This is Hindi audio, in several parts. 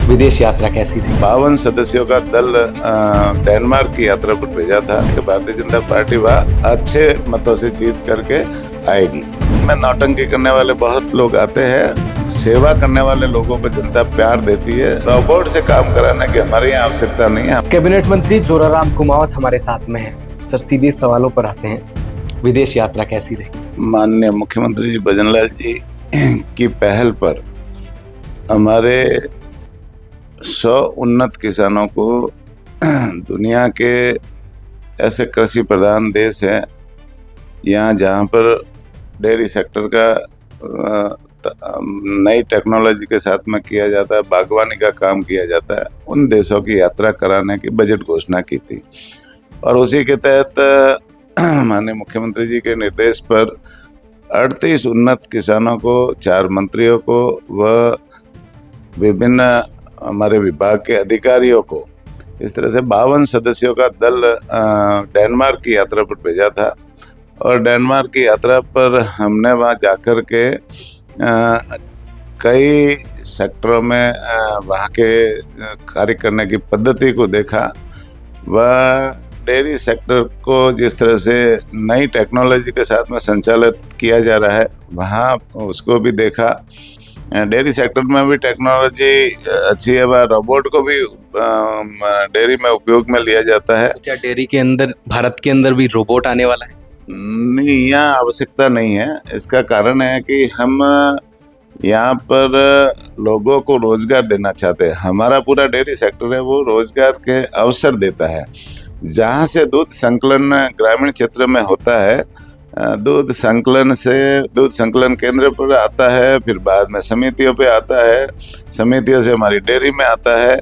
विदेश यात्रा कैसी रही? 52 सदस्यों का दल डेनमार्क की यात्रा पर भेजा था कि भारतीय जनता पार्टी वहाँ अच्छे मतों से जीत करके आएगी। में नौटंकी करने वाले बहुत लोग आते हैं, सेवा करने वाले लोगों को जनता प्यार देती है। रोबोट से काम कराने की हमारी यहाँ आवश्यकता नहीं है। कैबिनेट मंत्री जोराराम कुमावत हमारे साथ में हैं। सर, सीधे सवालों पर आते हैं। विदेश यात्रा कैसी रही? माननीय मुख्यमंत्री जी भजनलाल जी की पहल पर हमारे 100 उन्नत किसानों को दुनिया के ऐसे कृषि प्रधान देश है यहाँ जहाँ पर डेयरी सेक्टर का नई टेक्नोलॉजी के साथ में किया जाता है, बागवानी का काम किया जाता है, उन देशों की यात्रा कराने की बजट घोषणा की थी। और उसी के तहत माननीय मुख्यमंत्री जी के निर्देश पर 38 उन्नत किसानों को, 4 मंत्रियों को व विभिन्न हमारे विभाग के अधिकारियों को इस तरह से 52 सदस्यों का दल डेनमार्क की यात्रा पर भेजा था। और डेनमार्क की यात्रा पर हमने वहाँ जाकर के कई सेक्टरों में वहाँ के कार्य करने की पद्धति को देखा। वह डेयरी सेक्टर को जिस तरह से नई टेक्नोलॉजी के साथ में संचालित किया जा रहा है, वहाँ उसको भी देखा। डेयरी सेक्टर में भी टेक्नोलॉजी अच्छी है, वह रोबोट को भी डेयरी में उपयोग में लिया जाता है। क्या डेयरी के अंदर, भारत के अंदर भी रोबोट आने वाला है? नहीं, यहाँ आवश्यकता नहीं है। इसका कारण है कि हम यहाँ पर लोगों को रोजगार देना चाहते हैं। हमारा पूरा डेयरी सेक्टर है वो रोजगार के अवसर देता है। जहाँ से दूध संकलन ग्रामीण क्षेत्र में होता है, दूध संकलन केंद्र पर आता है, फिर बाद में समितियों पे आता है, समितियों से हमारी डेयरी में आता है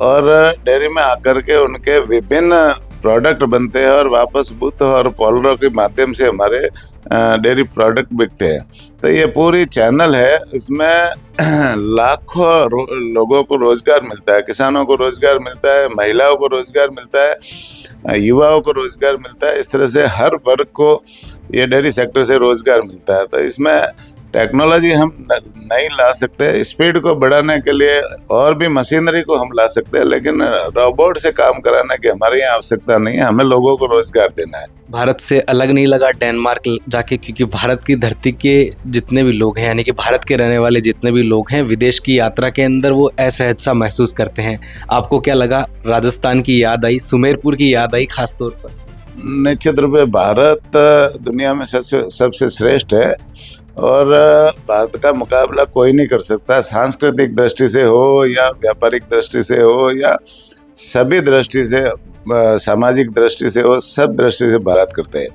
और डेयरी में आकर के उनके विभिन्न प्रोडक्ट बनते हैं और वापस बूथ और पॉलरों के माध्यम से हमारे डेयरी प्रोडक्ट बिकते हैं। तो ये पूरी चैनल है, इसमें लाखों लोगों को रोजगार मिलता है, किसानों को रोजगार मिलता है, महिलाओं को रोजगार मिलता है, युवाओं को रोजगार मिलता है। इस तरह से हर वर्ग को ये डेयरी सेक्टर से रोजगार मिलता है। तो इसमें टेक्नोलॉजी हम नहीं ला सकते, स्पीड को बढ़ाने के लिए और भी मशीनरी को हम ला सकते हैं, लेकिन रोबोट से काम कराने की हमारे यहाँ आवश्यकता नहीं है। हमें लोगों को रोजगार देना है। भारत से अलग नहीं लगा डेनमार्क जाके, क्योंकि भारत की धरती के जितने भी लोग हैं, यानी कि भारत के रहने वाले जितने भी लोग हैं, विदेश की यात्रा के अंदर वो असहज सा महसूस करते हैं। आपको क्या लगा? राजस्थान की याद आई, सुमेरपुर की याद आई खास तौर पर? निश्चित रूप से भारत दुनिया में सबसे श्रेष्ठ है और भारत का मुकाबला कोई नहीं कर सकता। सांस्कृतिक दृष्टि से हो या व्यापारिक दृष्टि से हो या सभी दृष्टि से, सामाजिक दृष्टि से हो, सब दृष्टि से भारत करते हैं।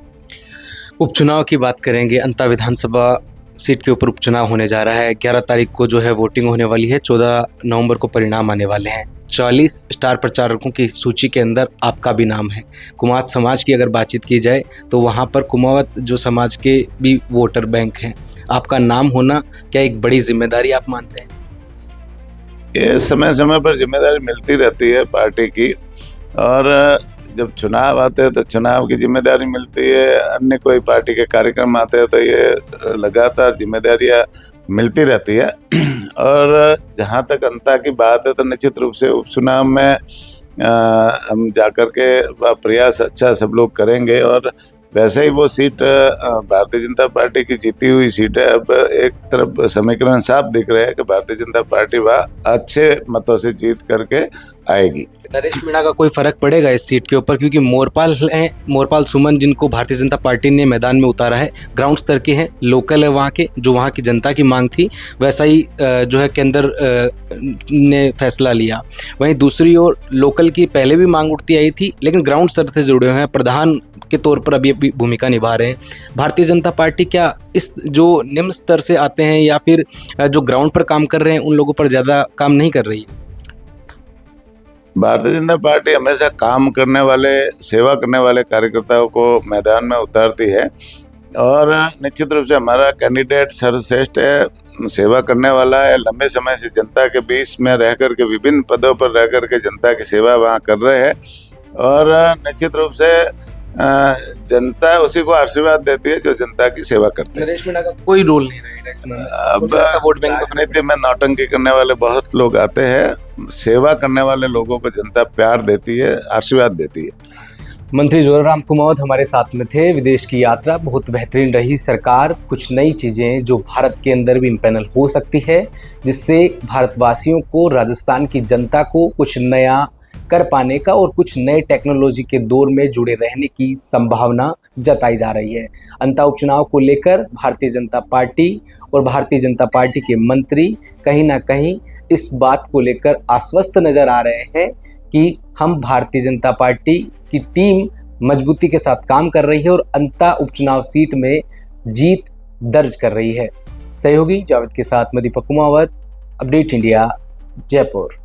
उपचुनाव की बात करेंगे। अंता विधानसभा सीट के ऊपर उपचुनाव होने जा रहा है। 11 तारीख को जो है वोटिंग होने वाली है। 14 नवंबर को परिणाम आने वाले हैं। 40 स्टार प्रचारकों की सूची के अंदर आपका भी नाम है। कुमावत समाज की अगर बातचीत की जाए तो वहाँ पर कुमावत जो समाज के भी वोटर बैंक हैं, आपका नाम होना क्या एक बड़ी जिम्मेदारी आप मानते हैं? ये समय समय पर जिम्मेदारी मिलती रहती है पार्टी की, और जब चुनाव आते हैं तो चुनाव की जिम्मेदारी मिलती है। अन्य कोई पार्टी के कार्यक्रम आते हैं तो ये लगातार जिम्मेदारियां मिलती रहती है। और जहाँ तक अंता की बात है तो निश्चित रूप से उपचुनाव में हम जाकर के प्रयास अच्छा सब लोग करेंगे। और वैसे ही वो सीट भारतीय जनता पार्टी की जीती हुई सीट है। अब एक तरफ समीकरण साफ दिख रहे हैं कि भारतीय जनता पार्टी वहाँ अच्छे मतों से जीत करके आएगी। नरेश मीणा का कोई फर्क पड़ेगा इस सीट के ऊपर? क्योंकि मोरपाल हैं, मोरपाल सुमन, जिनको भारतीय जनता पार्टी ने मैदान में उतारा है, ग्राउंड स्तर के हैं, लोकल है वहाँ के, जो वहाँ की जनता की मांग थी वैसा ही जो है केंद्र ने फैसला लिया। वहीं दूसरी ओर लोकल की पहले भी मांग उठती आई थी, लेकिन ग्राउंड स्तर से जुड़े हुए हैं, प्रधान के तौर पर अभी भूमिका निभा रहे हैं। भारतीय जनता पार्टी क्या इस जो निम्न स्तर से आते हैं या फिर जो ग्राउंड पर काम कर रहे हैं उन लोगों पर ज़्यादा काम नहीं कर रही है? भारतीय जनता पार्टी हमेशा काम करने वाले, सेवा करने वाले कार्यकर्ताओं को मैदान में उतारती है और निश्चित रूप से हमारा कैंडिडेट सर्वश्रेष्ठ है, सेवा करने वाला है। लंबे समय से जनता के बीच में रह कर के, विभिन्न पदों पर रह कर के जनता की सेवा वहाँ कर रहे हैं और निश्चित रूप से जनता उसी को आशीर्वाद देती है जो जनता की सेवा करते हैं। नरेश मीणा का कोई रोल नहीं रहेगा इसमें? अब वोट बैंक में राजनीति में नौटंकी करने वाले बहुत लोग आते हैं, सेवा करने वाले लोगों को जनता प्यार देती है, आशीर्वाद देती है। मंत्री जोराराम कुमावत हमारे साथ में थे। विदेश की यात्रा बहुत बेहतरीन रही। सरकार कुछ नई चीज़ें जो भारत के अंदर भी इम्पैनल हो सकती है, जिससे भारतवासियों को, राजस्थान की जनता को कुछ नया कर पाने का और कुछ नए टेक्नोलॉजी के दौर में जुड़े रहने की संभावना जताई जा रही है। अंतः उपचुनाव को लेकर भारतीय जनता पार्टी और भारतीय जनता पार्टी के मंत्री कहीं ना कहीं इस बात को लेकर आश्वस्त नजर आ रहे हैं कि हम भारतीय जनता पार्टी की टीम मजबूती के साथ काम कर रही है और अंतः उपचुनाव सीट में जीत दर्ज कर रही है। सहयोगी जावेद के साथ मैं दीपक कुमावत, अपडेट इंडिया, जयपुर।